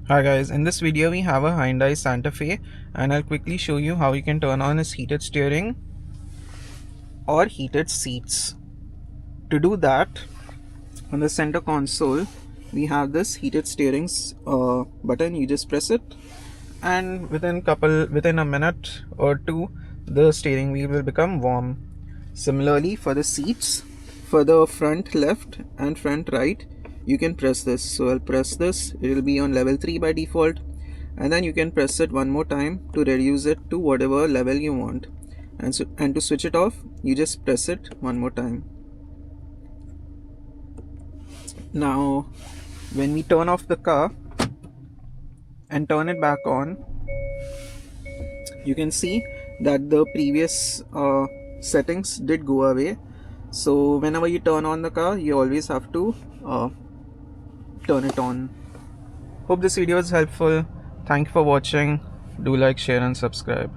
Hi guys, in this video we have a Hyundai Santa Fe and I'll quickly show you how you can turn on its heated steering or heated seats. To do that, on the center console we have this heated steering button. You just press it and within a minute or two the steering wheel will become warm. Similarly for the seats, for the front left and front right, you can press this. So I'll press this, it will be on level 3 by default, and then you can press it one more time to reduce it to whatever level you want, and to switch it off you just press it one more time. Now when we turn off the car and turn it back on, you can see that the previous settings did go away. So whenever you turn on the car, you always have to turn it on. Hope this video is helpful. Thank you for watching. Do like, share and subscribe.